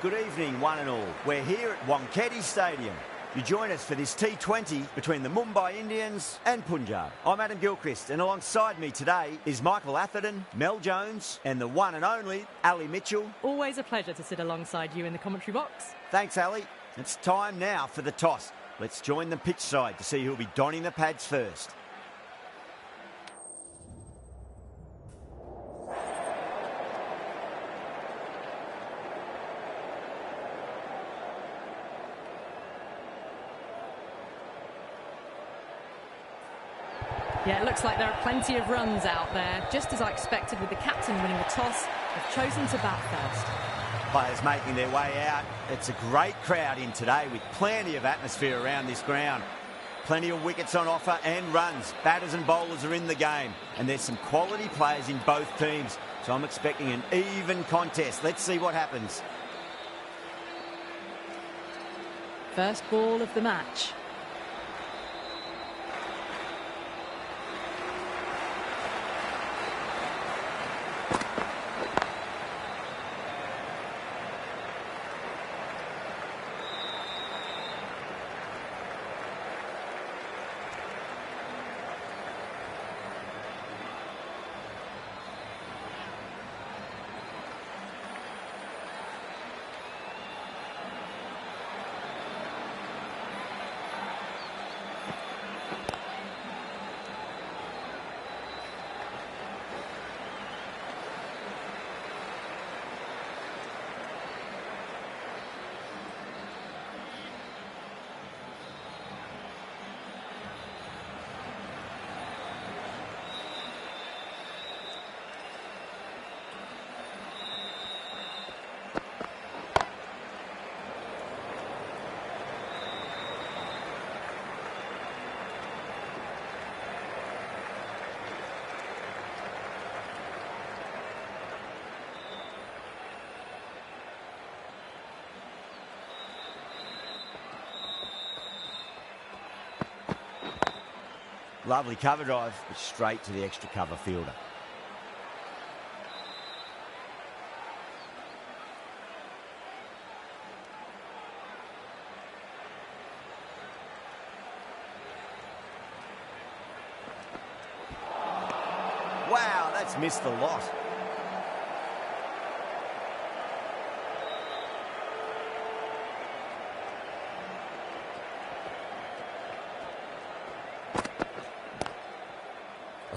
Good evening, one and all. We're here at Wankhede Stadium. You join us for this T20 between the Mumbai Indians and Punjab. I'm Adam Gilchrist, and alongside me today is Michael Atherton, Mel Jones, and the one and only Ali Mitchell. Always a pleasure to sit alongside you in the commentary box. Thanks, Ali. It's time now for the toss. Let's join the pitch side to see who'll be donning the pads first. Yeah, it looks like there are plenty of runs out there. Just as I expected with the captain winning the toss, they've chosen to bat first. Players making their way out. It's a great crowd in today with plenty of atmosphere around this ground. Plenty of wickets on offer and runs. Batters and bowlers are in the game. And there's some quality players in both teams. So I'm expecting an even contest. Let's see what happens. First ball of the match. Lovely cover drive, but straight to the extra cover fielder. Wow, that's missed the lot.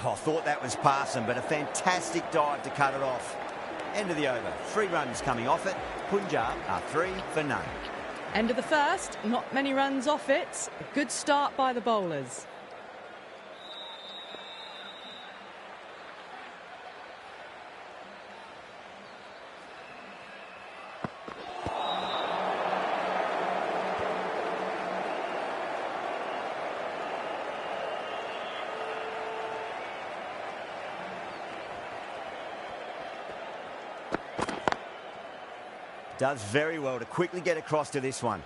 Oh, I thought that was passing, but a fantastic dive to cut it off. End of the over. 3 runs coming off it. Punjab are 3 for none. End of the first. Not many runs off it. A good start by the bowlers. Does very well to quickly get across to this one.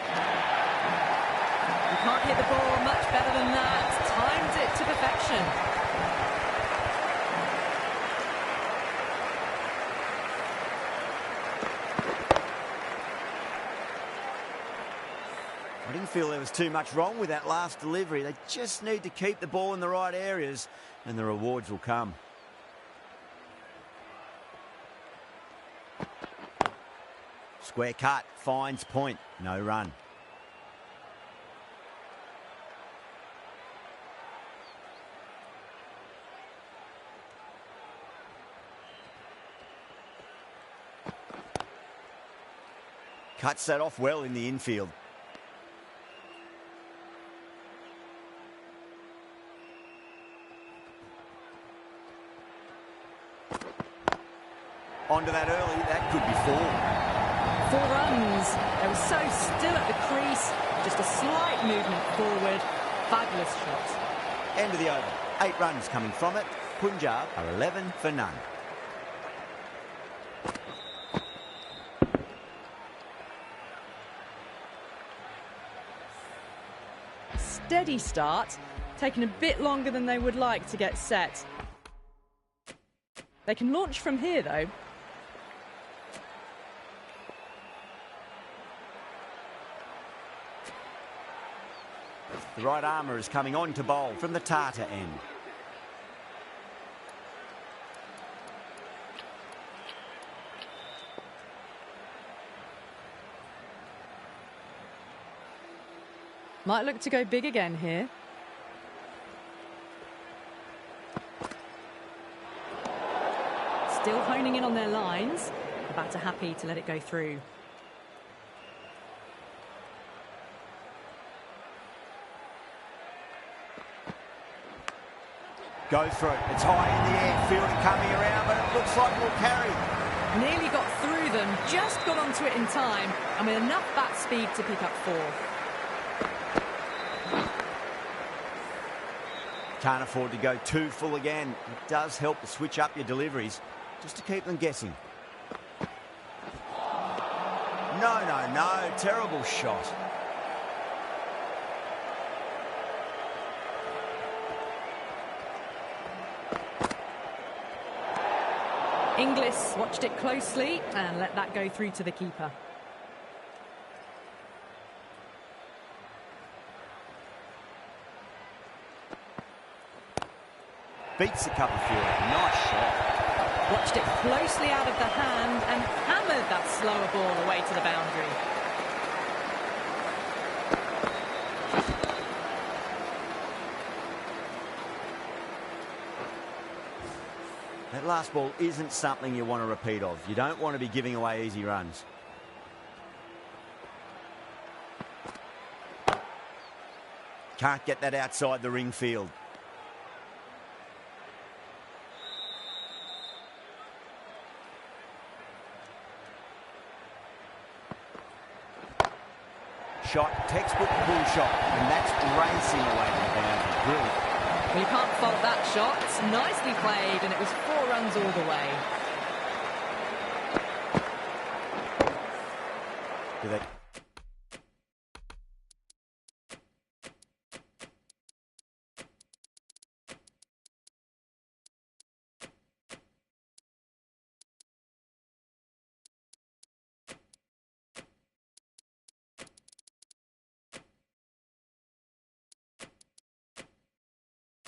You can't hit the ball much better than that. Timed it to perfection. I didn't feel there was too much wrong with that last delivery. They just need to keep the ball in the right areas and the rewards will come. Square cut, finds point, no run. Cuts that off well in the infield. Onto that early, that could be 4. 4 runs. They were so still at the crease. Just a slight movement forward. Fabulous shot. End of the over. 8 runs coming from it. Punjab are 11 for none. steady start, taking a bit longer than they would like to get set. They can launch from here, though. The right armour is coming on to bowl from the Tartar end. Might look to go big again here. Still honing in on their lines. The batter happy to let it go through. Go through. It's high in the air. Fielding coming around, but it looks like we'll carry. Nearly got through them, just got onto it in time, and with enough bat speed to pick up 4. Can't afford to go too full again. It does help to switch up your deliveries, just to keep them guessing. No. Terrible shot. Inglis watched it closely and let that go through to the keeper. Beats the cover field. Nice shot. Watched it closely out of the hand and hammered that slower ball away to the boundary. That last ball isn't something you want to repeat of. You don't want to be giving away easy runs. Can't get that outside the ring field. Shot, textbook pull shot, and that's racing away to the boundary. Brilliant. Well, you can't fault that shot. It's nicely played, and it was 4 runs all the way. Do they...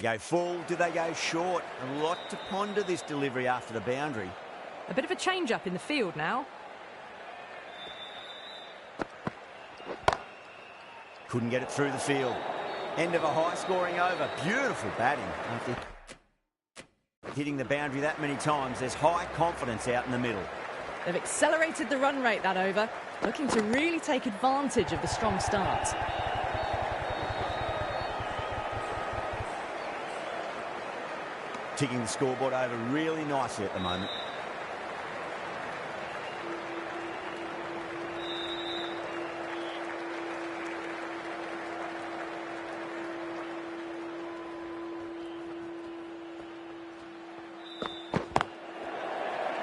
Go full, do they go short? A lot to ponder this delivery after the boundary. A bit of a change-up in the field now. Couldn't get it through the field. End of a high-scoring over. Beautiful batting. After hitting the boundary that many times, there's high confidence out in the middle. They've accelerated the run rate that over, looking to really take advantage of the strong start. Ticking the scoreboard over really nicely at the moment.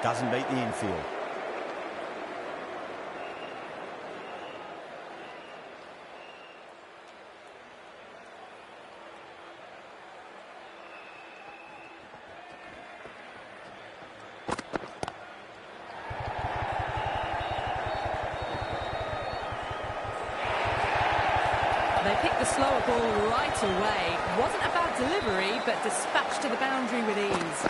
Doesn't beat the infield. They picked the slower ball right away. Wasn't a bad delivery, but dispatched to the boundary with ease.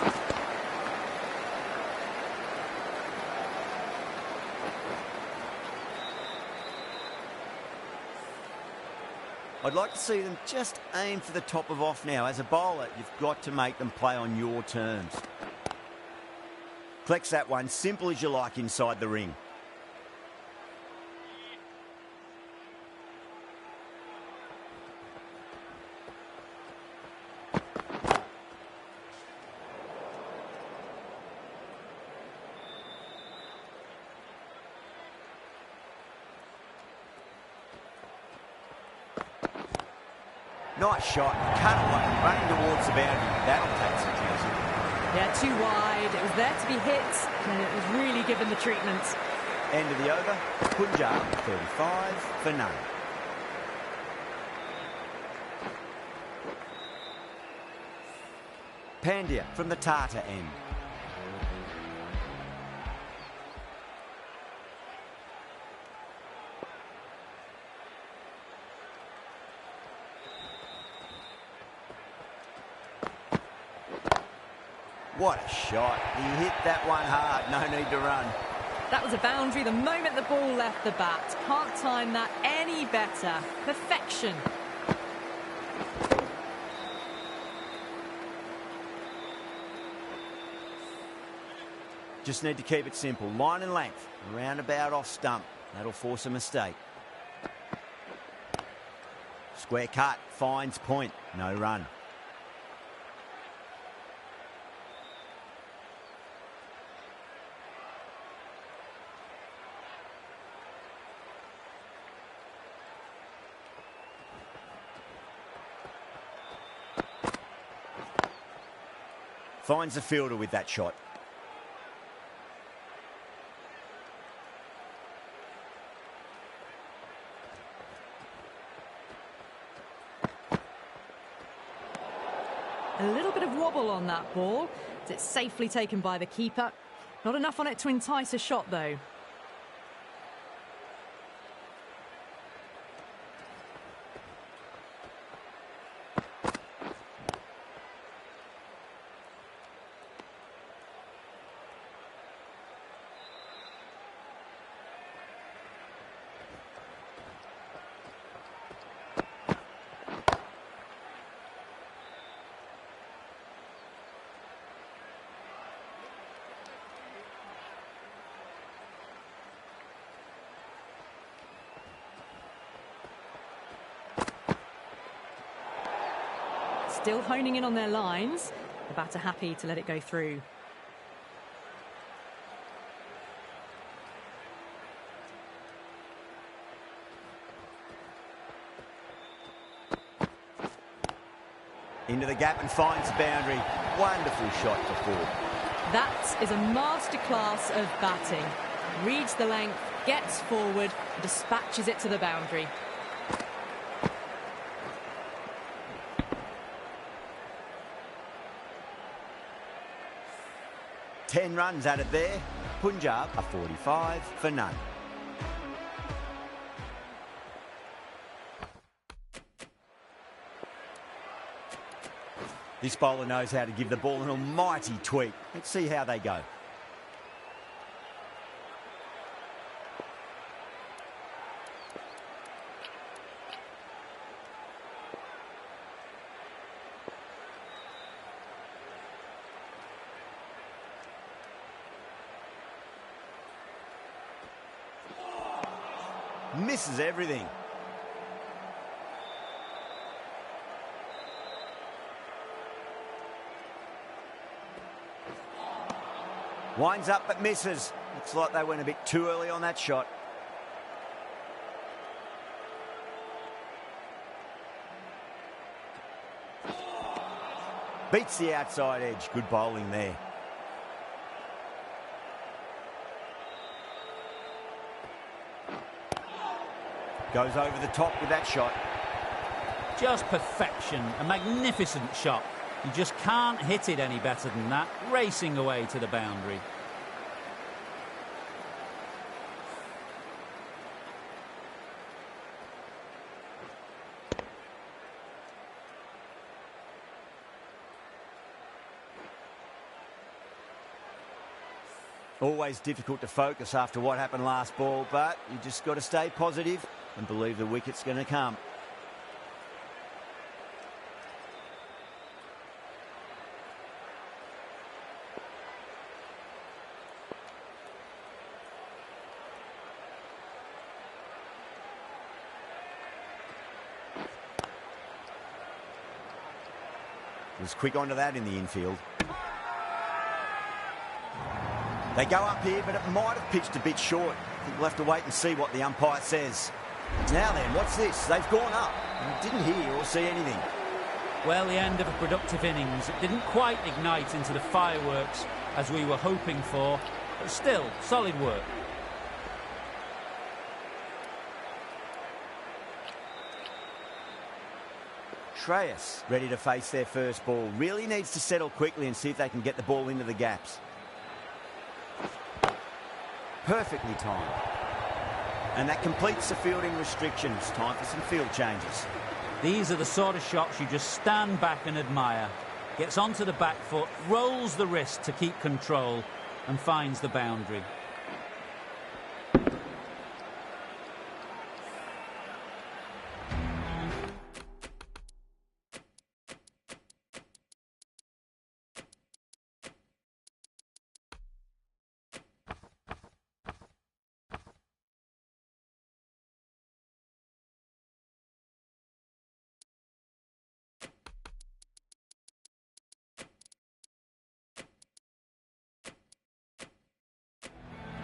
I'd like to see them just aim for the top of off now. As a bowler, you've got to make them play on your terms. Collects that one, simple as you like inside the ring. Nice shot, cut away, running towards the boundary. That'll take some chasing. Yeah, too wide. It was there to be hit, and it was really given the treatment. End of the over. Punjab 35 for none. Pandya from the Tata end. What a shot. He hit that one hard. No need to run. That was a boundary the moment the ball left the bat. Can't time that any better. Perfection. Just need to keep it simple. Line and length. Roundabout off stump. That'll force a mistake. Square cut. Finds point. No run. Finds the fielder with that shot. A little bit of wobble on that ball. It's safely taken by the keeper. Not enough on it to entice a shot, though. Still honing in on their lines. The batter happy to let it go through. Into the gap and finds the boundary. Wonderful shot to four. That is a masterclass of batting. Reads the length, gets forward, dispatches it to the boundary. Ten runs added there. Punjab are 45 for none. This bowler knows how to give the ball an almighty tweak. Let's see how they go. Misses everything. Winds up but misses. Looks like they went a bit too early on that shot. Beats the outside edge. Good bowling there. Goes over the top with that shot. Just perfection. A magnificent shot. You just can't hit it any better than that. Racing away to the boundary. Always difficult to focus after what happened last ball, but you just got to stay positive and believe the wicket's going to come. Was quick onto that in the infield. They go up here, but it might have pitched a bit short. I think we'll have to wait and see what the umpire says. Now then, what's this? They've gone up. Didn't hear or see anything. Well, the end of a productive innings. It didn't quite ignite into the fireworks as we were hoping for, but still, solid work. Treyas ready to face their first ball. Really needs to settle quickly and see if they can get the ball into the gaps. Perfectly timed. And that completes the fielding restrictions. Time for some field changes. These are the sort of shots you just stand back and admire. Gets onto the back foot, rolls the wrist to keep control and finds the boundary.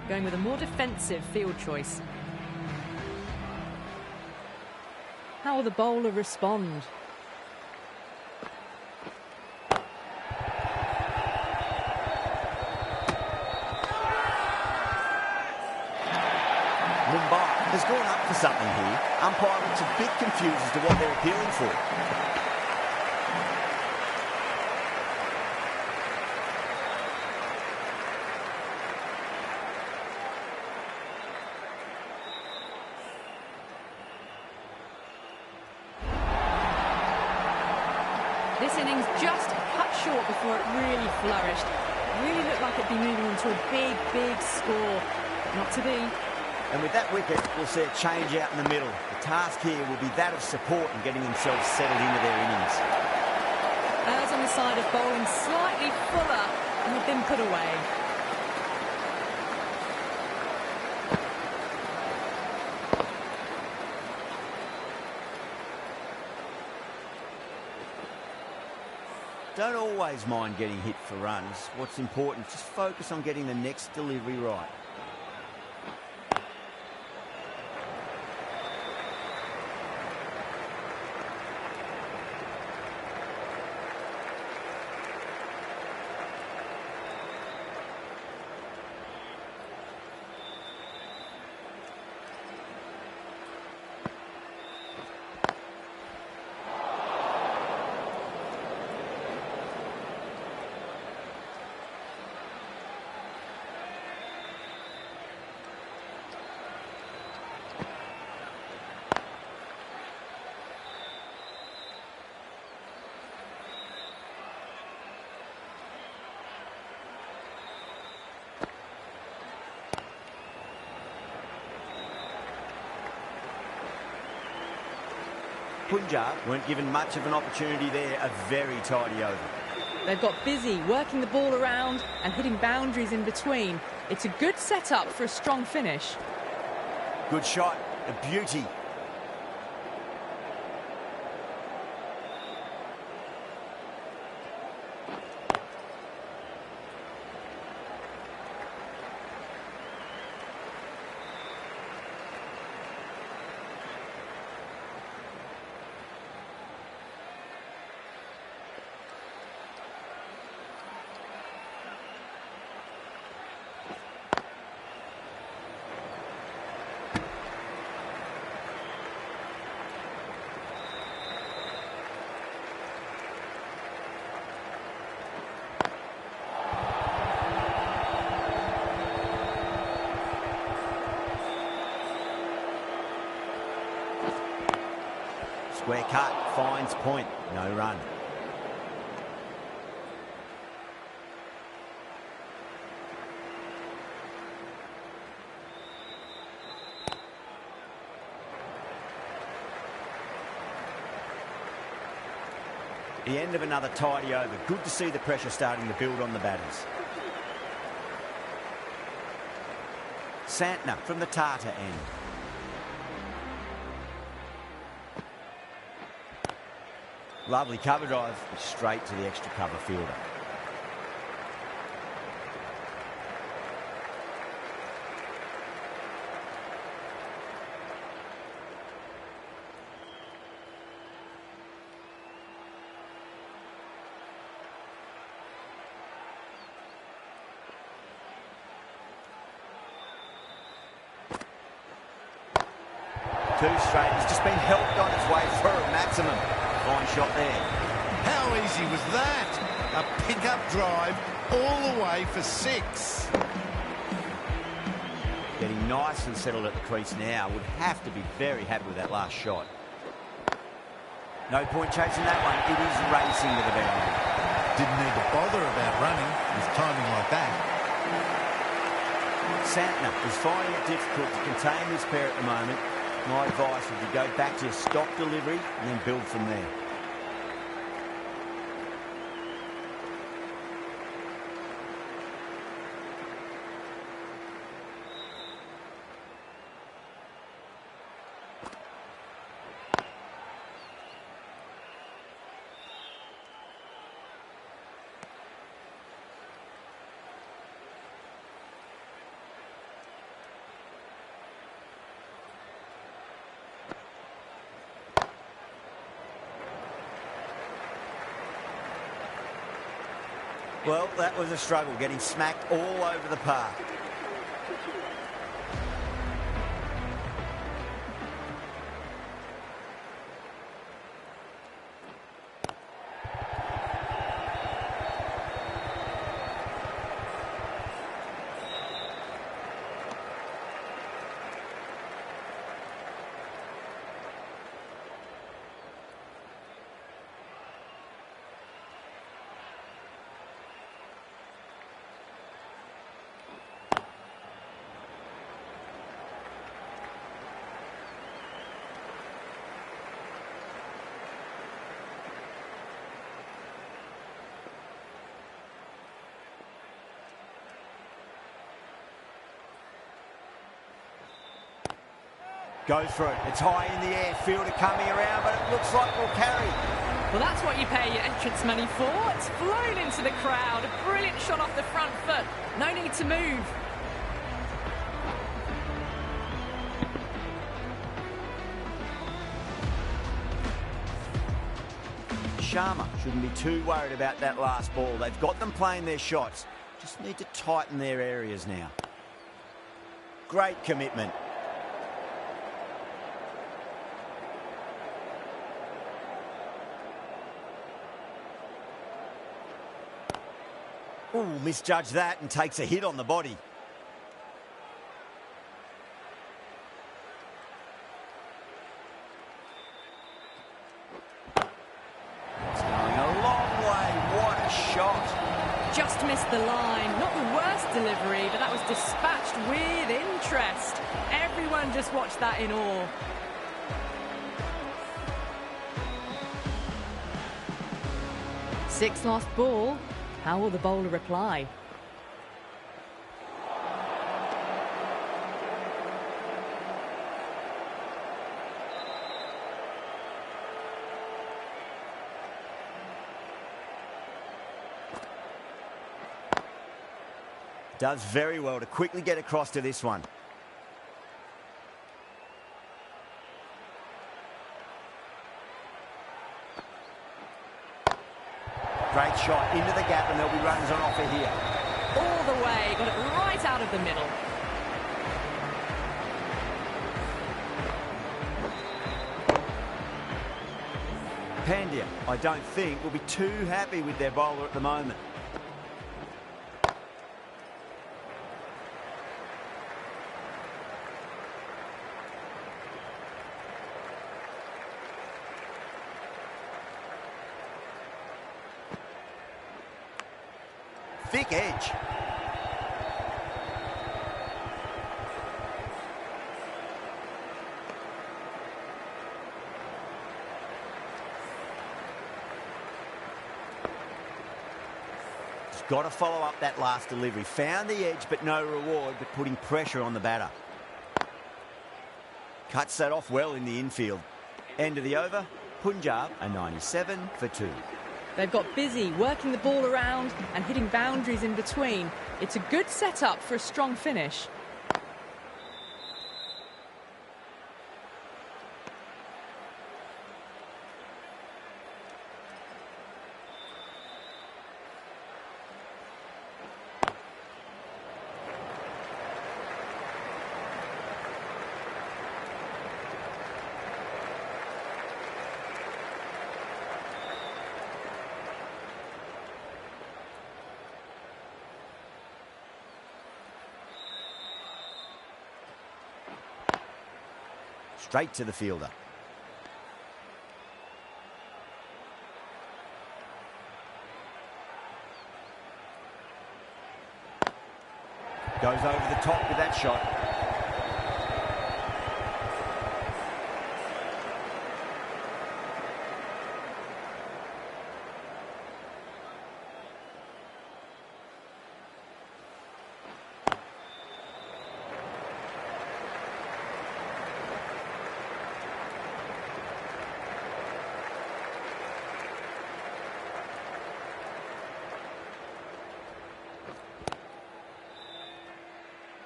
Going with a more defensive field choice. How will the bowler respond? Mumbai has gone up for something here. Umpire looks a bit confused as to what they're appealing for. This innings just cut short before it really flourished. Really looked like it'd be moving into a big, big score. Not to be. And with that wicket, we'll see a change out in the middle. The task here will be that of support and getting themselves settled into their innings. As on the side of bowling slightly fuller and have been put away. Don't always mind getting hit for runs. What's important, just focus on getting the next delivery right. Punjab weren't given much of an opportunity there. A very tidy over. They've got busy working the ball around and hitting boundaries in between. It's a good setup for a strong finish. Good shot, a beauty. Square cut, finds point, no run. The end of another tidy over. Good to see the pressure starting to build on the batters. Santner from the Tata end. Lovely cover drive, straight to the extra cover fielder. Too straight, it's just been helped on its way for a maximum. Fine shot there. How easy was that? A pick-up drive all the way for 6. Getting nice and settled at the crease now. Would have to be very happy with that last shot. No point chasing that one. It is racing to the boundary. Didn't need to bother about running with timing like that. Santner is finding it difficult to contain this pair at the moment. My advice would be go back to your stock delivery and then build from there. Well, that was a struggle, getting smacked all over the park. Goes for it. It's high in the air. Fielder coming around, but it looks like we'll carry. Well, that's what you pay your entrance money for. It's flown into the crowd. A brilliant shot off the front foot. No need to move. Sharma shouldn't be too worried about that last ball. They've got them playing their shots. Just need to tighten their areas now. Great commitment. Ooh, misjudged that and takes a hit on the body. It's going a long way. What a shot. Just missed the line. Not the worst delivery, but that was dispatched with interest. Everyone just watched that in awe. Sixth last ball. How will the bowler reply? Does very well to quickly get across to this one. Great shot into the gap, and there'll be runs on offer here. All the way, got it right out of the middle. Pandya, I don't think, will be too happy with their bowler at the moment. Thick edge. He's got to follow up that last delivery. Found the edge, but no reward, but putting pressure on the batter. Cuts that off well in the infield. End of the over. Punjab a 97 for 2. They've got busy working the ball around and hitting boundaries in between. It's a good setup for a strong finish. straight to the fielder. Goes over the top with that shot.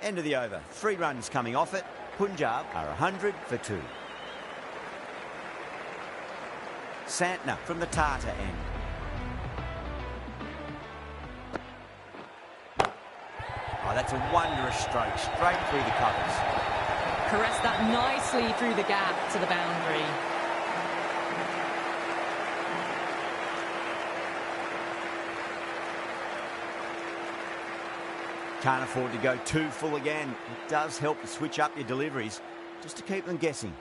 End of the over. 3 runs coming off it. Punjab are 100 for 2. Santner from the Tata end. Oh, that's a wondrous stroke. Straight through the covers. Caressed that nicely through the gap to the boundary. Can't afford to go too full again. It does help to switch up your deliveries, just to keep them guessing.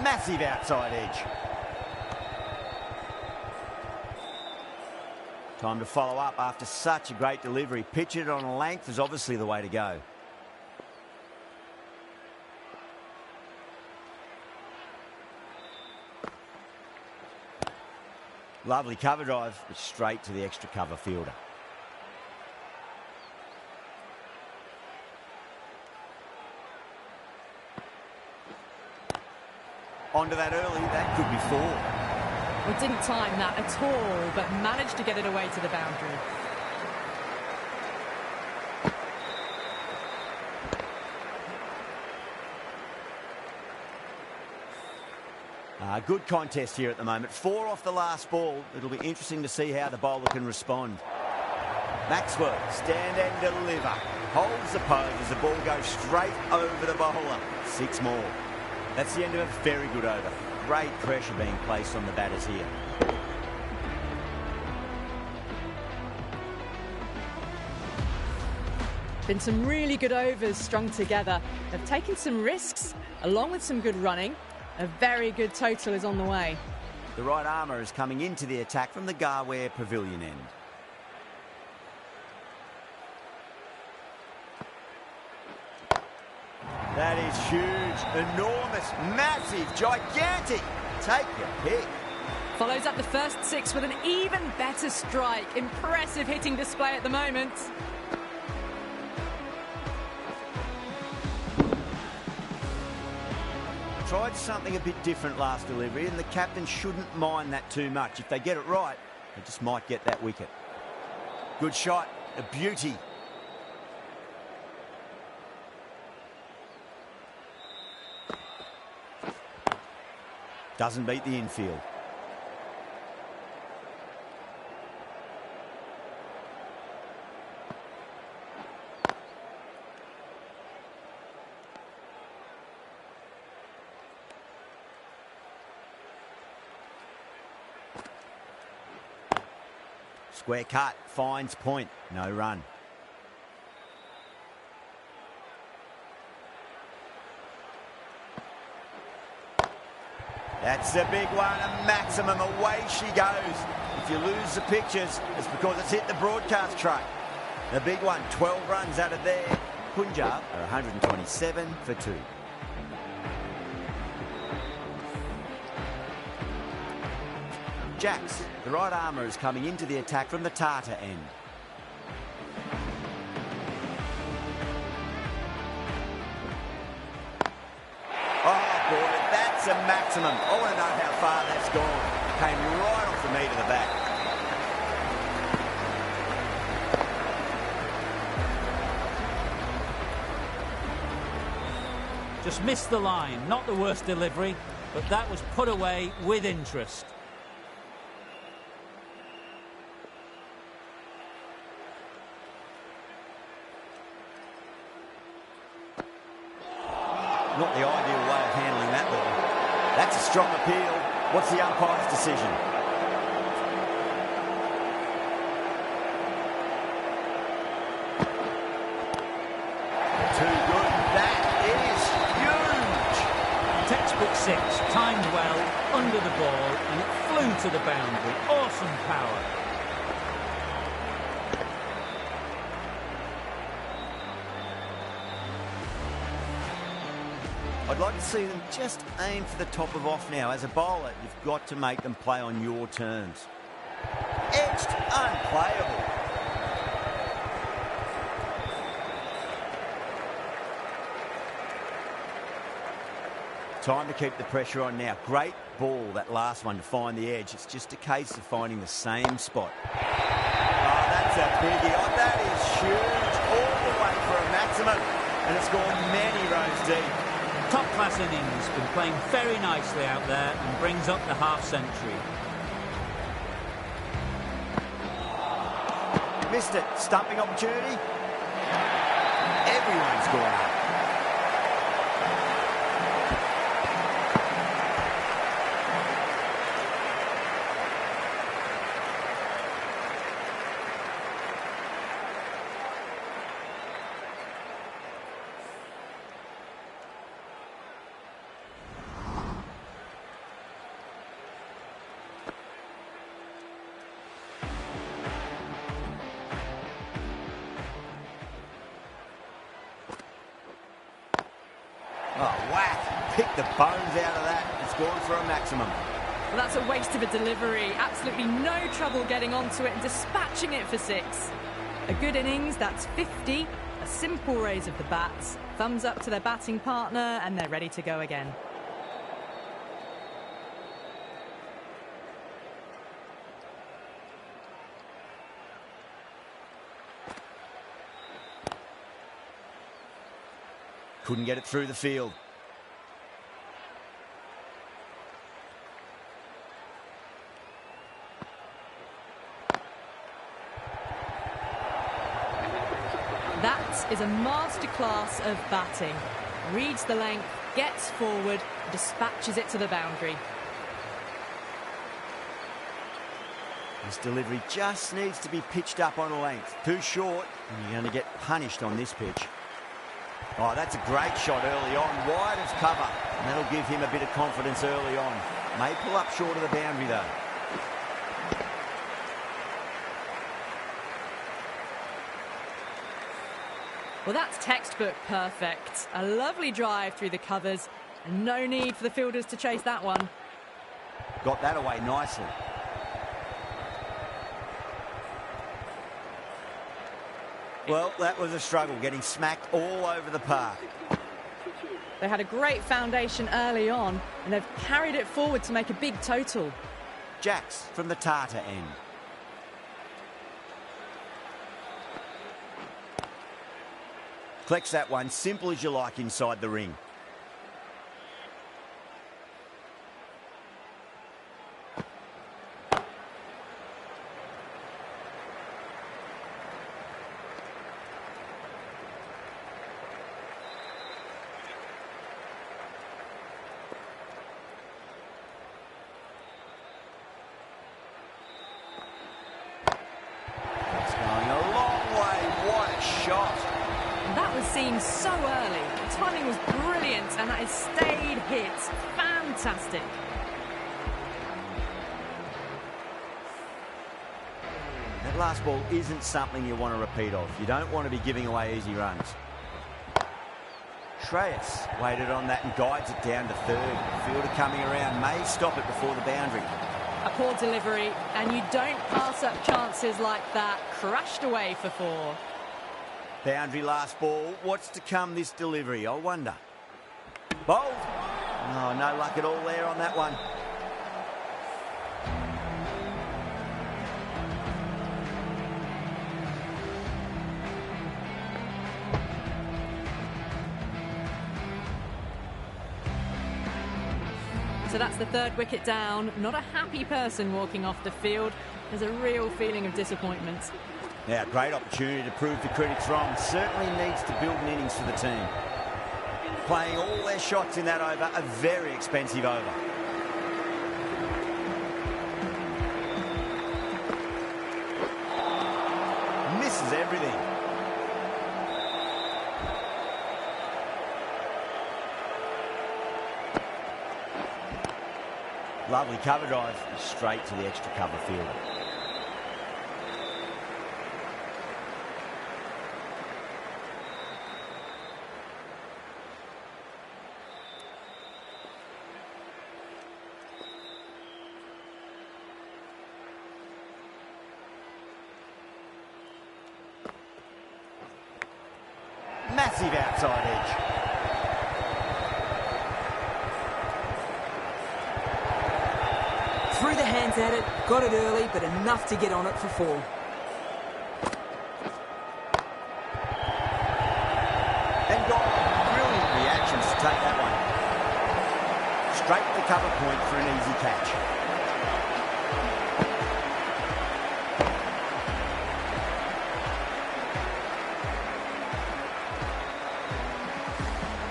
Massive outside edge. Time to follow up after such a great delivery. Pitch it on a length is obviously the way to go. Lovely cover drive, but straight to the extra cover fielder. Onto that early, that could be 4. We didn't time that at all, but managed to get it away to the boundary. Good contest here at the moment. 4 off the last ball. It'll be interesting to see how the bowler can respond. Maxwell, stand and deliver. Holds the pose as the ball goes straight over the bowler. 6 more. That's the end of a very good over. Great pressure being placed on the batters here. Been some really good overs strung together. They've taken some risks, along with some good running. A very good total is on the way. The right armour is coming into the attack from the Garware Pavilion end. That is huge, enormous, massive, gigantic. Take your pick. Follows up the first 6 with an even better strike. Impressive hitting display at the moment. Tried something a bit different last delivery, and the captain shouldn't mind that too much. If they get it right, they just might get that wicket. Good shot, a beauty. Doesn't beat the infield. Square cut, finds point, no run. That's a big one, a maximum, away she goes. If you lose the pictures, it's because it's hit the broadcast truck. The big one, 12 runs out of there. Punjab are 127 for 2. Jacks, the right armour is coming into the attack from the Tata end. Oh boy, that's a maximum. I want to know how far that's gone. Came right off the meat of the bat. Just missed the line. Not the worst delivery, but that was put away with interest. Not the ideal way of handling that ball. That's a strong appeal. What's the umpire's decision? Too good. That is huge. Textbook 6, timed well, under the ball, and it flew to the boundary. Awesome power. I'd like to see them just aim for the top of off now. As a bowler, you've got to make them play on your terms. Edged, unplayable. Time to keep the pressure on now. Great ball, that last one, to find the edge. It's just a case of finding the same spot. Oh, that's a biggie. Oh, that is huge. All the way for a maximum. And it's gone many rows deep. Top-class innings, been playing very nicely out there and brings up the half-century. Missed it. Stumping opportunity. Everyone's gone up. Oh, whack. Pick the bones out of that. It's gone for a maximum. Well, that's a waste of a delivery. Absolutely no trouble getting onto it and dispatching it for 6. A good innings, that's 50. A simple raise of the bats. Thumbs up to their batting partner, and they're ready to go again. Couldn't get it through the field. That is a masterclass of batting. Reads the length, gets forward, dispatches it to the boundary. This delivery just needs to be pitched up on a length. Too short, and you're going to get punished on this pitch. Oh, that's a great shot early on, wide as cover. And that'll give him a bit of confidence early on. May pull up short of the boundary, though. Well, that's textbook perfect. A lovely drive through the covers, and no need for the fielders to chase that one. Got that away nicely. Well, that was a struggle, getting smacked all over the park. They had a great foundation early on, and they've carried it forward to make a big total. Jacks from the Tartar end. Collects that one, simple as you like, inside the ring. It's going a long way. What a shot. That was seen so early. The timing was brilliant, and that has stayed hit. Fantastic. That last ball isn't something you want to repeat of. You don't want to be giving away easy runs. Shreyas waited on that and guides it down to third. Fielder coming around may stop it before the boundary. A poor delivery, and you don't pass up chances like that. Crashed away for 4. Boundary last ball. What's to come this delivery, I wonder. Bowled. Oh, no luck at all there on that one. So that's the 3rd wicket down. Not a happy person walking off the field. There's a real feeling of disappointment. Now, great opportunity to prove the critics wrong. Certainly needs to build an innings for the team. playing all their shots in that over, a very expensive over. Misses everything. Lovely cover drive, straight to the extra cover fielder. Massive outside edge. Threw the hands at it, got it early, but enough to get on it for 4. And got brilliant reactions to take that one. Straight to the cover point for an easy catch.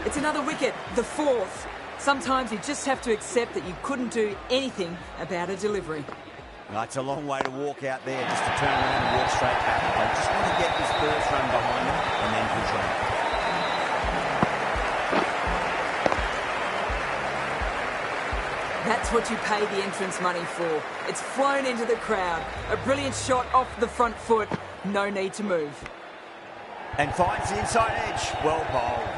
It's another wicket, the 4th. Sometimes you just have to accept that you couldn't do anything about a delivery. Well, it's a long way to walk out there just to turn around and walk straight back. They just want to get this first run behind them and then push on. That's what you pay the entrance money for. It's flown into the crowd. A brilliant shot off the front foot. No need to move. And finds the inside edge. Well bowled.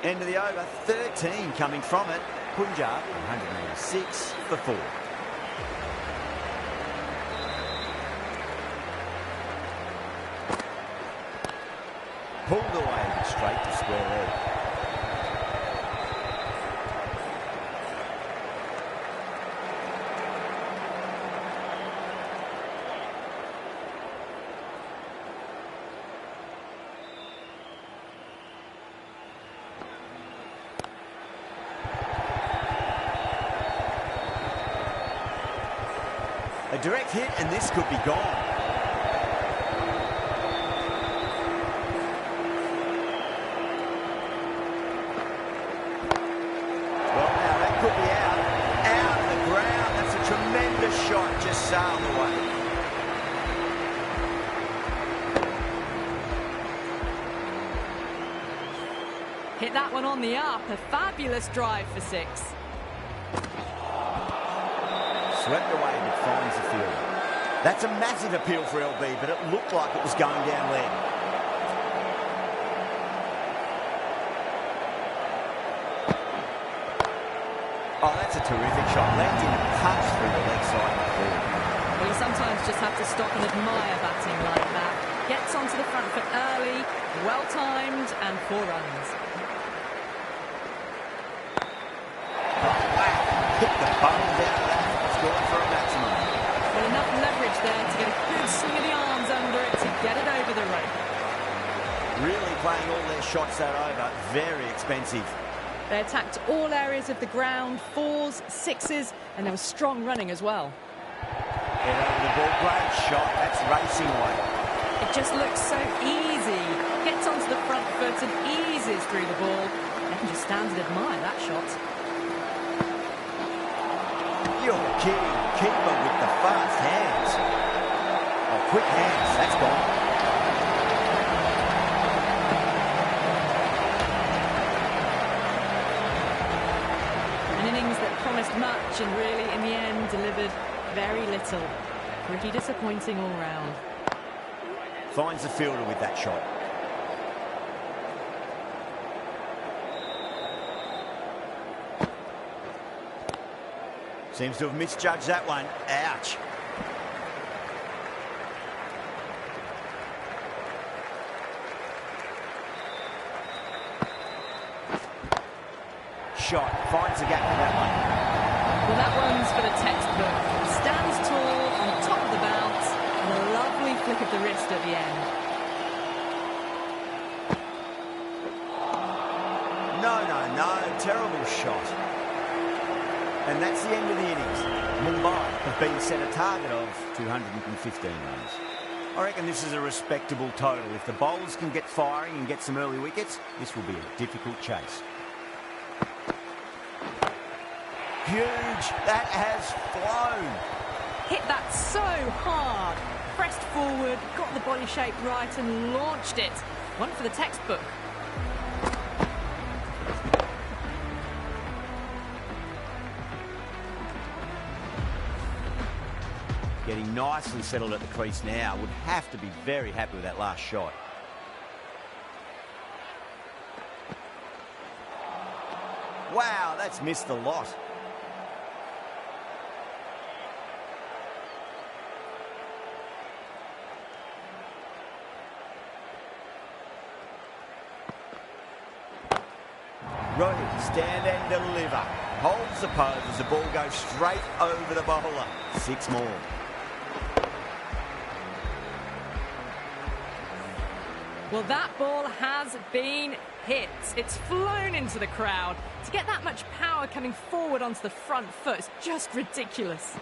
End of the over, 13 coming from it. Punjab, 186 for 4. Pulled away straight to square leg. A direct hit, and this could be gone. Well, now that could be out. Out of the ground. That's a tremendous shot. Just sailed away. Hit that one on the up. A fabulous drive for 6. Swept away, but finds the field. That's a massive appeal for LB, but it looked like it was going down leg. Oh, that's a terrific shot. Lands in a punch through the leg side of the ball. Well, you sometimes just have to stop and admire batting like that. Gets onto the front foot early, well-timed, and 4 runs. Oh, wow. Hit the bones out of that. Scored for a maximum. Well, enough leverage there to get a good swing of the arms under it to get it over the rope. Really playing all their shots that over. Very expensive. They attacked all areas of the ground, 4s, 6s, and there was strong running as well. Head over the ball, great shot. That's racing away. It just looks so easy. Gets onto the front foot and eases through the ball. You can just stand and admire that shot. You're kidding. Keeper with the fast hands. Oh, quick hands. That's gone. An innings that promised much and really, in the end, delivered very little. Pretty disappointing all round. Finds the fielder with that shot. Seems to have misjudged that one. Ouch. Shot. Finds the gap for that one. Well, that one's for the textbook. Stands tall on top of the bounce and a lovely flick of the wrist at the end. No. Terrible shot. And that's the end of the innings. Mumbai have been set a target of 215 runs. I reckon this is a respectable total. If the bowlers can get firing and get some early wickets, this will be a difficult chase. Huge. That has flown. Hit that so hard. Pressed forward, got the body shape right and launched it. One for the textbook. Getting nicely settled at the crease now. Would have to be very happy with that last shot. Wow, that's missed the lot. Rohit, stand and deliver. Holds the pose as the ball goes straight over the bowler. 6 more. Well, that ball has been hit. It's flown into the crowd. To get that much power coming forward onto the front foot is just ridiculous.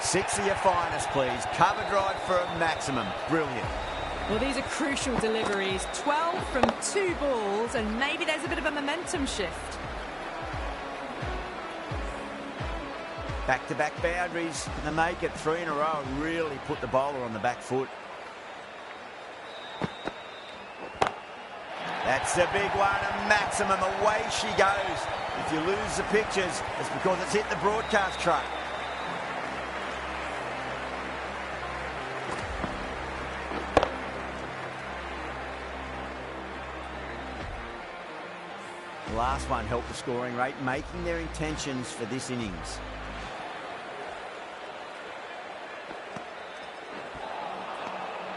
6 of your finest, please. Cover drive for a maximum. Brilliant. Well, these are crucial deliveries. 12 from 2 balls, and maybe there's a bit of a momentum shift. Back-to-back boundaries. They make it 3 in a row and really put the bowler on the back foot. That's a big one, a maximum. Away she goes. If you lose the pictures, it's because it's hit the broadcast truck. The last one helped the scoring rate, making their intentions for this innings.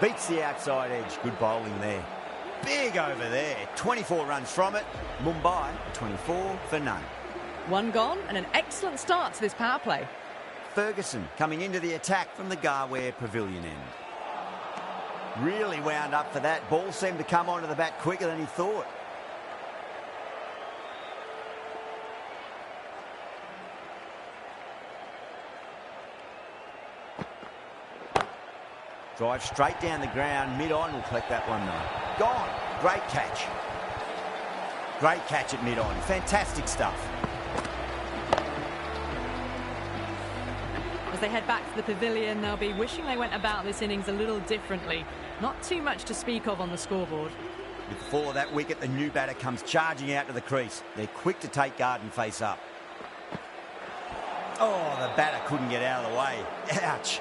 Beats the outside edge. Good bowling there. Big over there. 24 runs from it. Mumbai, 24 for none. 1 gone and an excellent start to this power play. Ferguson coming into the attack from the Garware Pavilion end. Really wound up for that. Ball seemed to come onto the bat quicker than he thought. Drive straight down the ground, mid-on, will collect that one though. Gone. Great catch. Great catch at mid-on. Fantastic stuff. As they head back to the pavilion, they'll be wishing they went about this innings a little differently. Not too much to speak of on the scoreboard. With the fall of that wicket, the new batter comes charging out to the crease. They're quick to take guard and face up. Oh, the batter couldn't get out of the way. Ouch.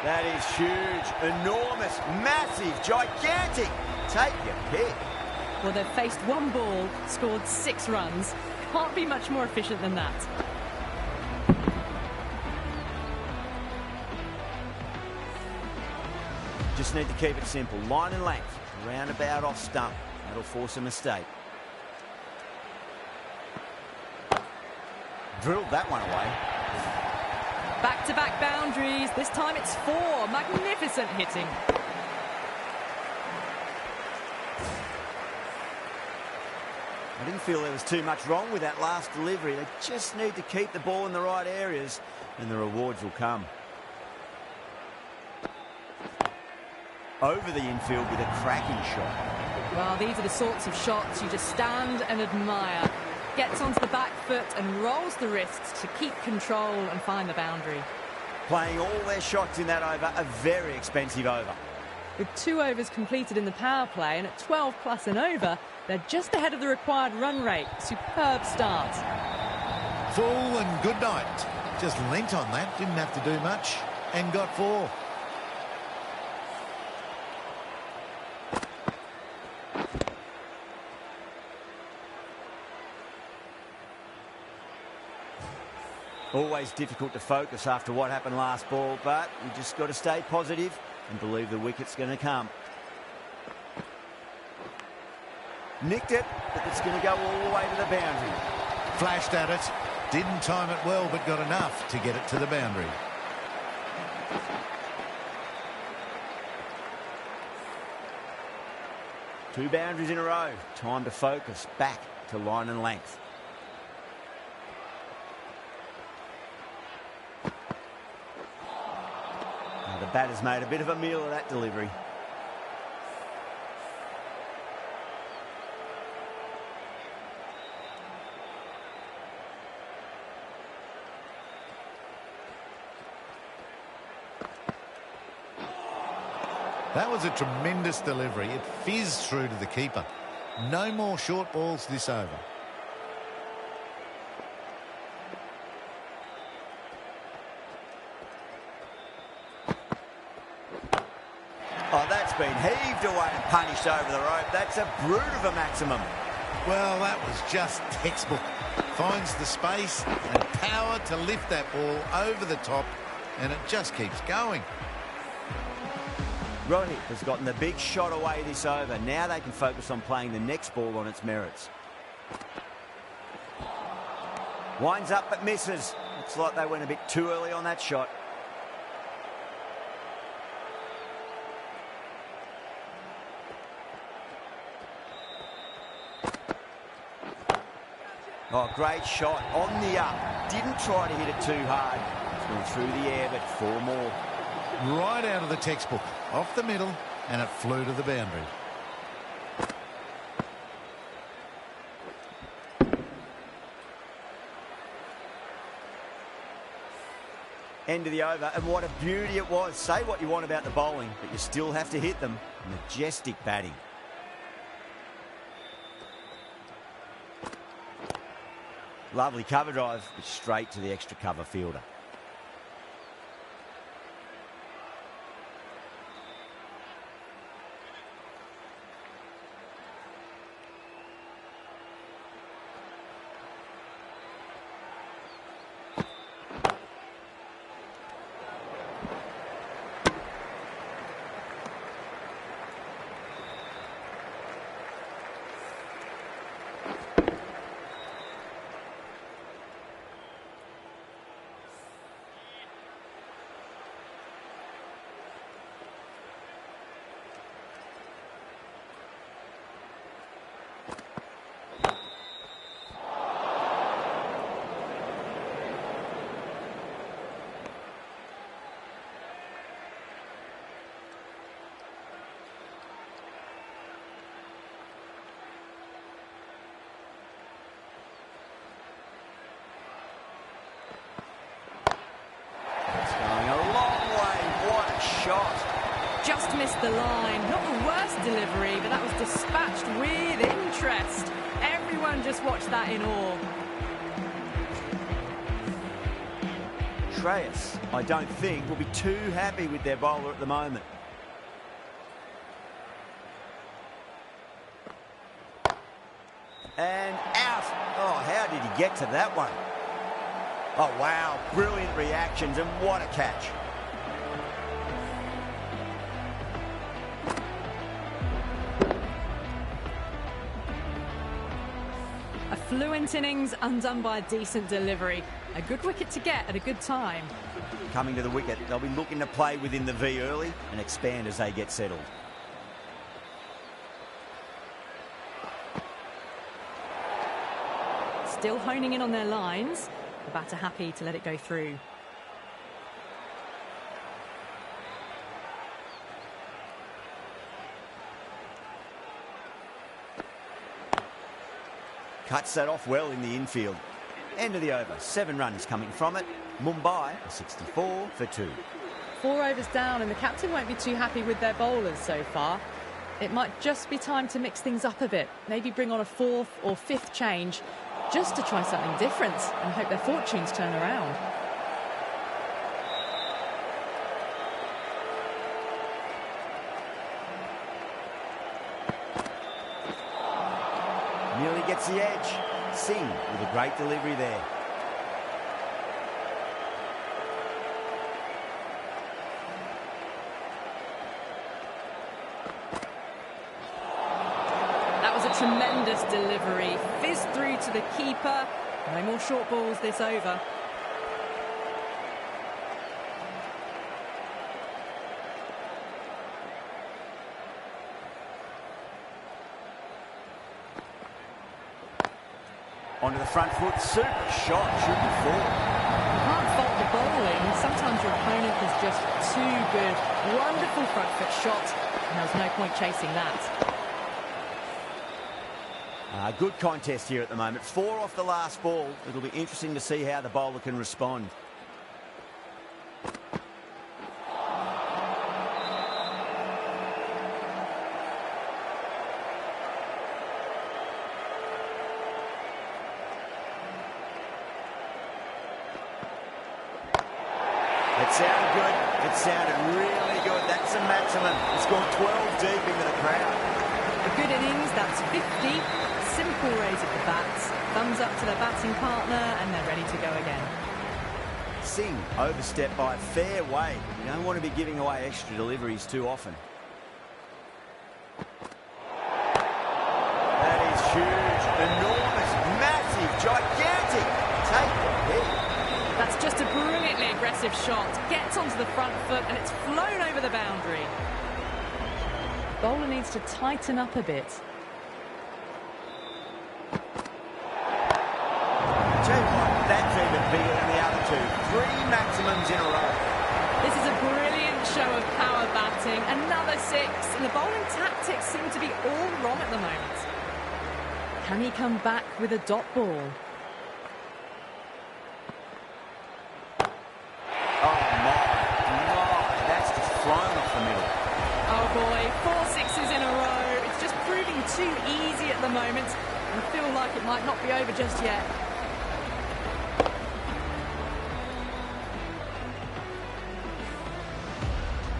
That is huge, enormous, massive, gigantic. Take your pick. Well, they've faced 1 ball, scored 6 runs. Can't be much more efficient than that. Just need to keep it simple. Line and length, roundabout off stump. That'll force a mistake. Drilled that one away. Back-to-back boundaries. This time it's 4. Magnificent hitting. I didn't feel there was too much wrong with that last delivery. They just need to keep the ball in the right areas and the rewards will come. Over the infield with a cracking shot. Well, these are the sorts of shots you just stand and admire. Gets onto the back foot and rolls the wrists to keep control and find the boundary. Playing all their shots in that over, a very expensive over. With 2 overs completed in the power play and at 12 plus and over, they're just ahead of the required run rate. Superb start. Full and good night. Just leant on that, didn't have to do much, and got 4. Always difficult to focus after what happened last ball, but you just got to stay positive and believe the wicket's going to come. Nicked it, but it's going to go all the way to the boundary. Flashed at it, didn't time it well, but got enough to get it to the boundary. 2 boundaries in a row. Time to focus. Back to line and length. Now the batter's made a bit of a meal of that delivery. That was a tremendous delivery. It fizzed through to the keeper. No more short balls this over. Oh, that's been heaved away and punished over the rope. That's a brute of a maximum. Well, that was just textbook. Finds the space and power to lift that ball over the top, and it just keeps going. Rohit has gotten the big shot away this over. Now they can focus on playing the next ball on its merits. Winds up but misses. Looks like they went a bit too early on that shot. Oh, great shot on the up. Didn't try to hit it too hard. It's gone through the air, but 4 more. Right out of the textbook, off the middle, and it flew to the boundary. End of the over, and what a beauty it was. Say what you want about the bowling, but you still have to hit them. Majestic batting. Lovely cover drive, but straight to the extra cover fielder. Just missed the line. Not the worst delivery, but that was dispatched with interest. Everyone just watched that in awe. Shreyas, I don't think, will be too happy with their bowler at the moment. And out. Oh, how did he get to that one? Oh, wow. Brilliant reactions, and what a catch. A fluent innings undone by a decent delivery. A good wicket to get at a good time. Coming to the wicket, they'll be looking to play within the V early and expand as they get settled. Still honing in on their lines. The batter happy to let it go through. Cuts that off well in the infield. End of the over. 7 runs coming from it. Mumbai 64 for 2. 4 overs down, and the captain won't be too happy with their bowlers so far. It might just be time to mix things up a bit. Maybe bring on a 4th or 5th change just to try something different and hope their fortunes turn around. Nearly gets the edge. Singh with a great delivery there. That was a tremendous delivery. Fizzed through to the keeper. No more short balls this over. Onto the front foot, super shot, should be four. You can't fault the bowling. Sometimes your opponent is just too good. Wonderful front foot shot, and there was no point chasing that. Good contest here at the moment. 4 off the last ball. It'll be interesting to see how the bowler can respond. It sounded good. It sounded really good. That's a maximum. It's gone 12 deep into the crowd. A good innings, that's 50. Simple raise of the bats. Thumbs up to their batting partner, and they're ready to go again. Singh overstepped by a fair way. You don't want to be giving away extra deliveries too often. That is huge, enormous, massive, gigantic. Take the hit. That's just a brilliantly aggressive shot. Gets onto the front foot, and it's flown over the boundary. The bowler needs to tighten up a bit. That's even bigger than the other two. 3 maximums in a row. This is a brilliant show of power batting. Another 6, and the bowling tactics seem to be all wrong at the moment. Can he come back with a dot ball? Oh my, that's just flown off the middle. Oh boy, 4 sixes in a row. It's just proving too easy at the moment. I feel like it might not be over just yet.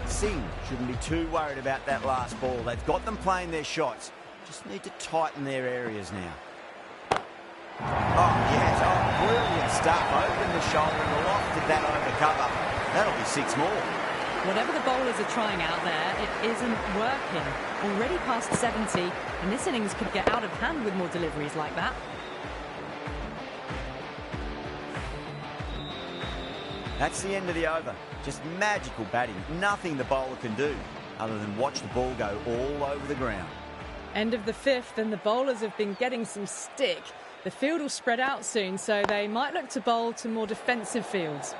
Singh shouldn't be too worried about that last ball. They've got them playing their shots. Just need to tighten their areas now. Oh, yes. Oh, brilliant stuff. Opened the shoulder and lofted that over cover. That'll be 6 more. Whatever the bowlers are trying out there, it isn't working. Already past 70, and this innings could get out of hand with more deliveries like that. That's the end of the over. Just magical batting. Nothing the bowler can do other than watch the ball go all over the ground. End of the 5th, and the bowlers have been getting some stick. The field will spread out soon, so they might look to bowl to more defensive fields.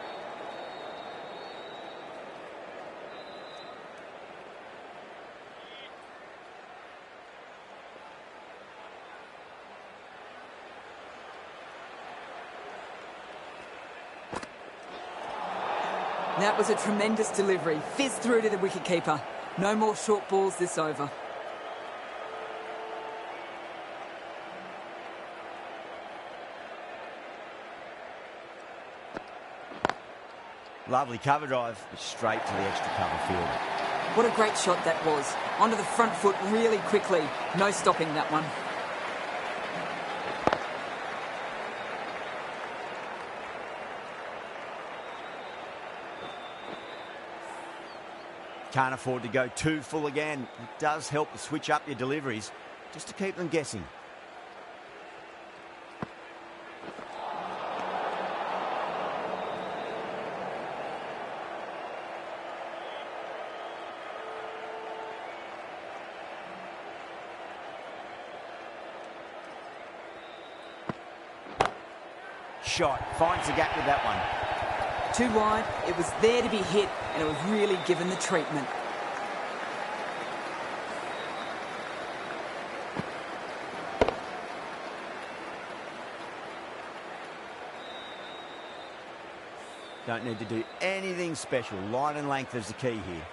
That was a tremendous delivery. Fizzed through to the wicketkeeper. No more short balls this over. Lovely cover drive, straight to the extra cover field. What a great shot that was. Onto the front foot really quickly. No stopping that one. Can't afford to go too full again. It does help to switch up your deliveries, just to keep them guessing. Shot, finds the gap with that one. Too wide, it was there to be hit, and it was really given the treatment. Don't need to do anything special. Line and length is the key here.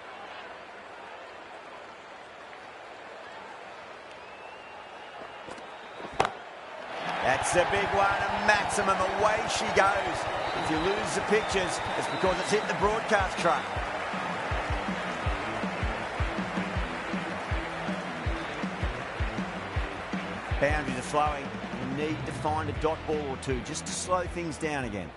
That's a big one, a maximum. Away she goes. If you lose the pictures, it's because it's hit the broadcast truck. Boundaries are flowing. You need to find a dot ball or two just to slow things down again.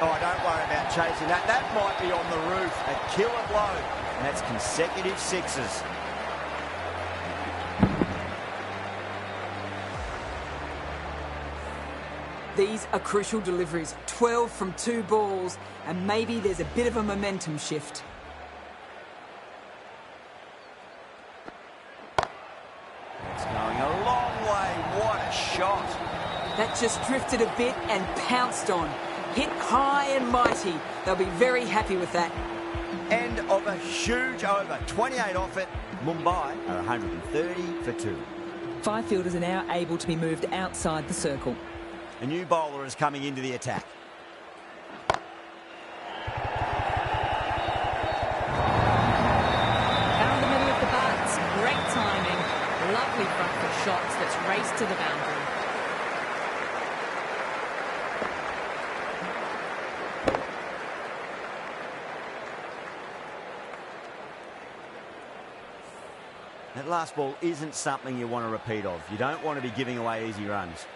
Oh, don't worry about chasing that. That might be on the roof. A killer blow. And that's consecutive 6s. These are crucial deliveries. 12 from 2 balls, and maybe there's a bit of a momentum shift. That just drifted a bit and pounced on. Hit high and mighty. They'll be very happy with that. End of a huge over. 28 off it. Mumbai are 130 for 2. 5 fielders are now able to be moved outside the circle. A new bowler is coming into the attack. Down the middle of the bats. Great timing. Lovely front foot shots that's raced to the boundary. That last ball isn't something you want to repeat of. You don't want to be giving away easy runs.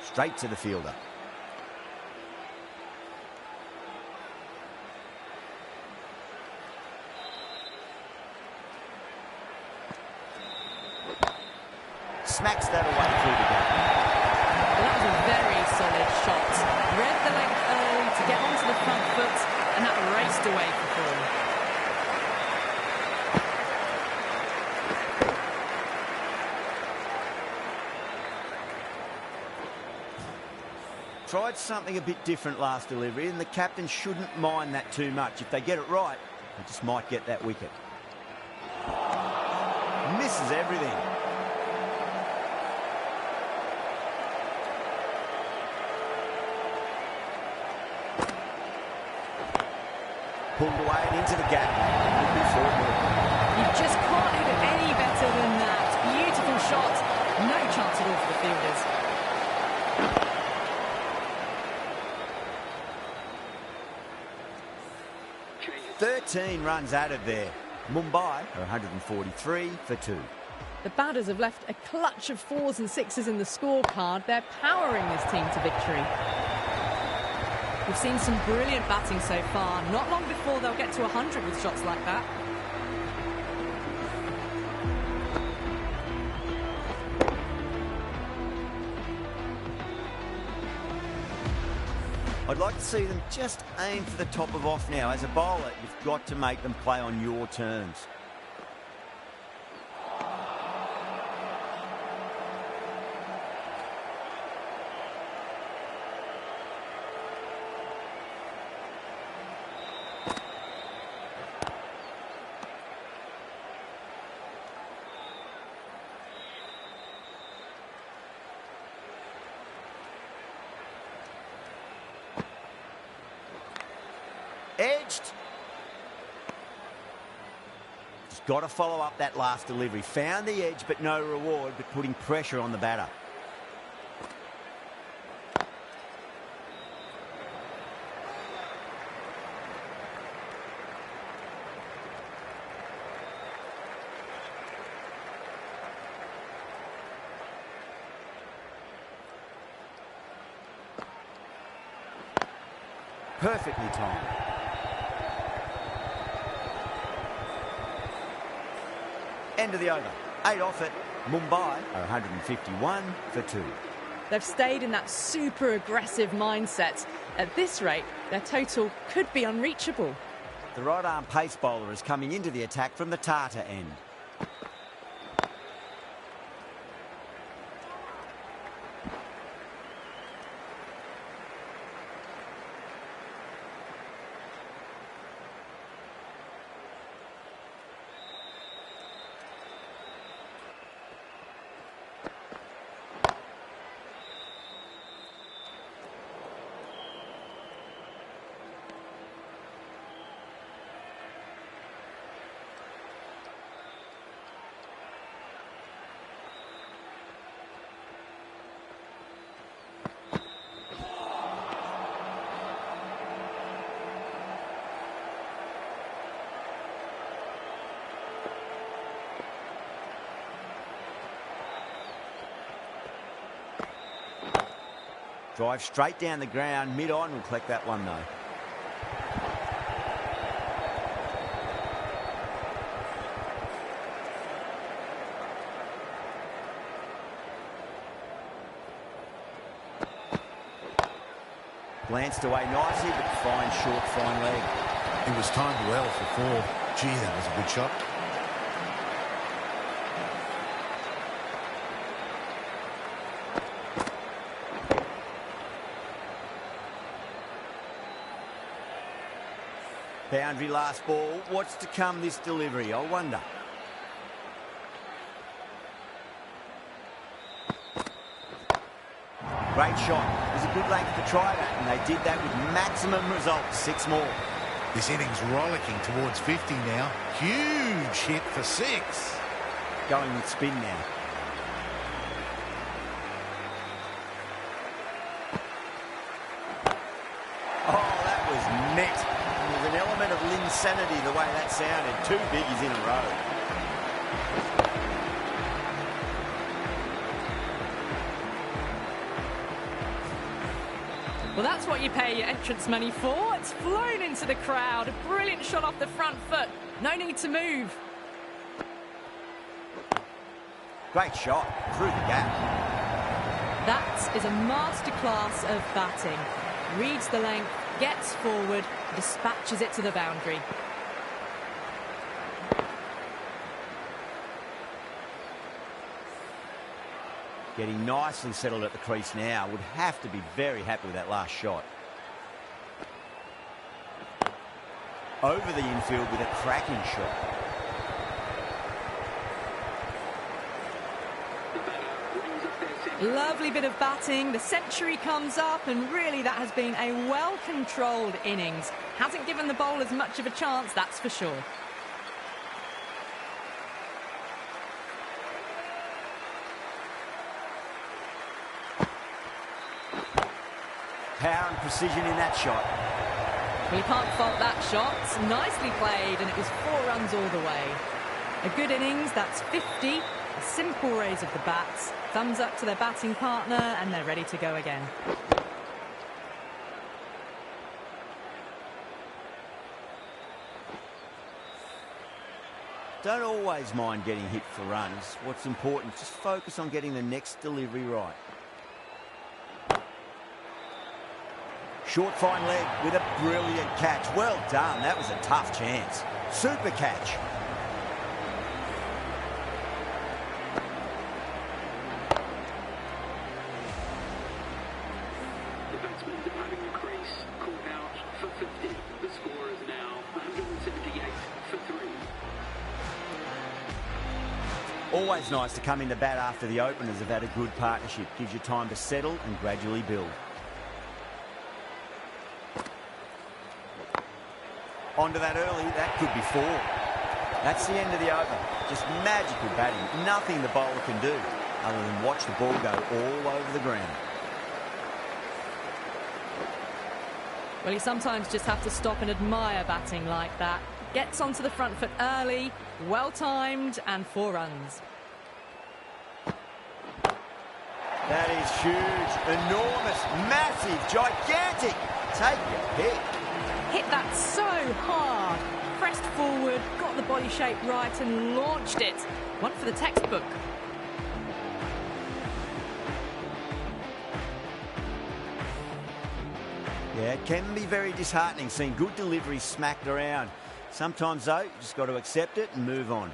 Straight to the fielder. Smacks that away through the gap. Well, that was a very solid shot. Read the length early to get onto the front foot, and that raced away for 4. Tried something a bit different last delivery, and the captain shouldn't mind that too much. If they get it right, they just might get that wicket. Misses everything. Pulled away and into the gap. You just can't hit it any better than that. Beautiful shot. No chance at all for the fielders. 13 runs added there. Mumbai are 143 for 2. The batters have left a clutch of 4s and 6s in the scorecard. They're powering this team to victory. We've seen some brilliant batting so far. Not long before they'll get to 100 with shots like that. I'd like to see them just aim for the top of off now. As a bowler, you've got to make them play on your terms. Edged. Just got to follow up that last delivery. Found the edge, but no reward, but putting pressure on the batter. Perfectly timed. End of the over. 8 off it. Mumbai are 151 for 2. They've stayed in that super aggressive mindset. At this rate, their total could be unreachable. The right arm pace bowler is coming into the attack from the Tata end. Drive straight down the ground. Mid-on will collect that one, though. Glanced away nicely, but fine short, fine leg. It was timed well for 4. Gee, that was a good shot. Boundary last ball. What's to come this delivery, I wonder. Great shot. There's a good length to try that, and they did that with maximum results. 6 more. This inning's rollicking towards 50 now. Huge hit for 6. Going with spin now. Oh, that was net. There's an element of insanity the way that sounded. 2 biggies in a row. Well, that's what you pay your entrance money for. It's flown into the crowd. A brilliant shot off the front foot. No need to move. Great shot through the gap. That is a masterclass of batting. Reads the length, gets forward, dispatches it to the boundary. Getting nicely settled at the crease now. Would have to be very happy with that last shot. Over the infield with a cracking shot. Lovely bit of batting. The century comes up, and really that has been a well-controlled innings. Hasn't given the bowlers much of a chance, that's for sure. Power and precision in that shot. Well, you can't fault that shot. Nicely played, and it was 4 runs all the way. A good innings, that's 50. A simple raise of the bats. Thumbs up to their batting partner, and they're ready to go again. Don't always mind getting hit for runs. What's important, just focus on getting the next delivery right. Short fine leg with a brilliant catch. Well done. That was a tough chance. Super catch. The batsman departing the crease, called out for 50. The score is now 178 for 3. Always nice to come into bat after the openers have had a good partnership. Gives you time to settle and gradually build. Onto that early, that could be 4. That's the end of the over. Just magical batting. Nothing the bowler can do other than watch the ball go all over the ground. Well, you sometimes just have to stop and admire batting like that. Gets onto the front foot early, well-timed, and 4 runs. That is huge, enormous, massive, gigantic. Take your pick. Hit that so hard. Pressed forward, got the body shape right, and launched it. One for the textbook. Yeah, it can be very disheartening seeing good deliveries smacked around. Sometimes, though, you just got to accept it and move on.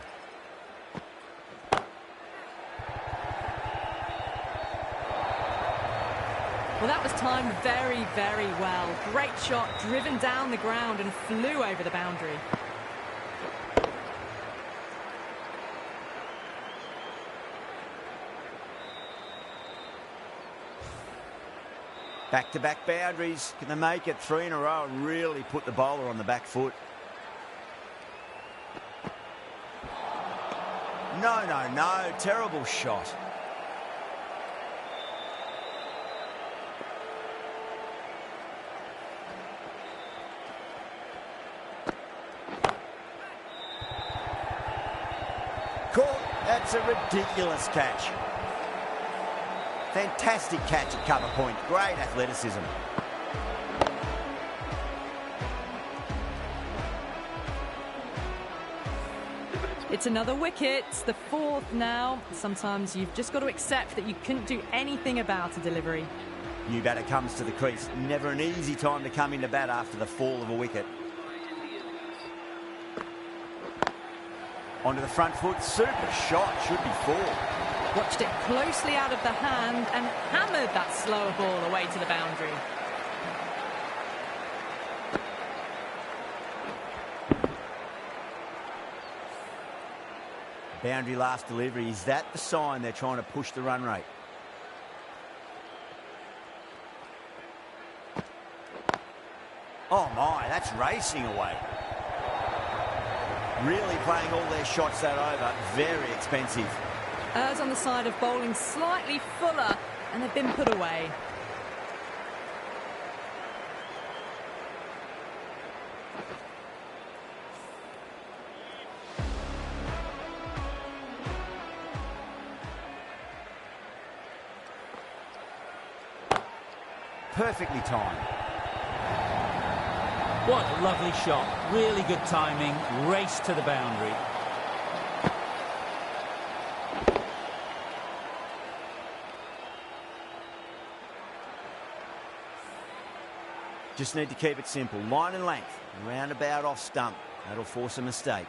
Well, that was timed very, very well. Great shot, driven down the ground and flew over the boundary. Back-to-back boundaries. Can they make it 3 in a row and really put the bowler on the back foot? No, no, no. Terrible shot. Caught. That's a ridiculous catch. Fantastic catch at cover point. Great athleticism. It's another wicket, the 4th now. Sometimes you've just got to accept that you couldn't do anything about a delivery. New batter comes to the crease. Never an easy time to come into bat after the fall of a wicket. Onto the front foot. Super shot. Should be 4. Watched it closely out of the hand and hammered that slower ball away to the boundary. Boundary last delivery. Is that the sign they're trying to push the run rate? Oh my, that's racing away. Really playing all their shots that over. Very expensive. Errs on the side of bowling slightly fuller, and they've been put away. Perfectly timed. What a lovely shot. Really good timing. Race to the boundary. Just need to keep it simple. Line and length. Roundabout off stump. That'll force a mistake.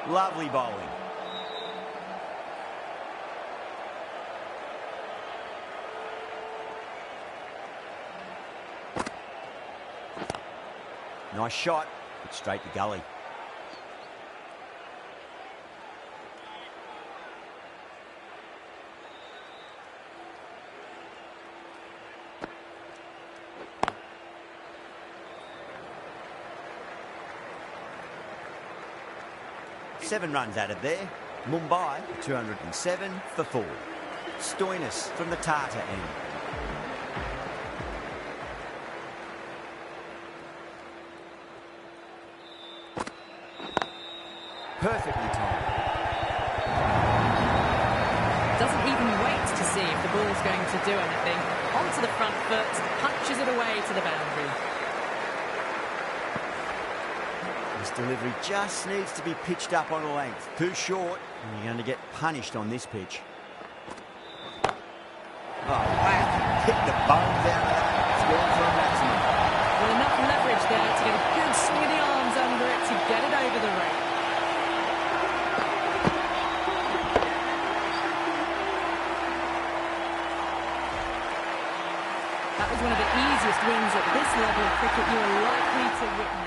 Lovely bowling. Nice shot, but straight to gully. Seven runs added there. Mumbai 207 for 4. Stoinis from the Tata end. Perfectly timed. Doesn't even wait to see if the ball's going to do anything. Onto the front foot, punches it away to the boundary. This delivery just needs to be pitched up on a length. Too short, and you're going to get punished on this pitch. Oh, wow. Hit the bones out of that. It's gone for a maximum. Well, enough leverage there to get a good swing of the arms under it to get it over the rake. That was one of the easiest wins at this level of cricket you are likely to witness.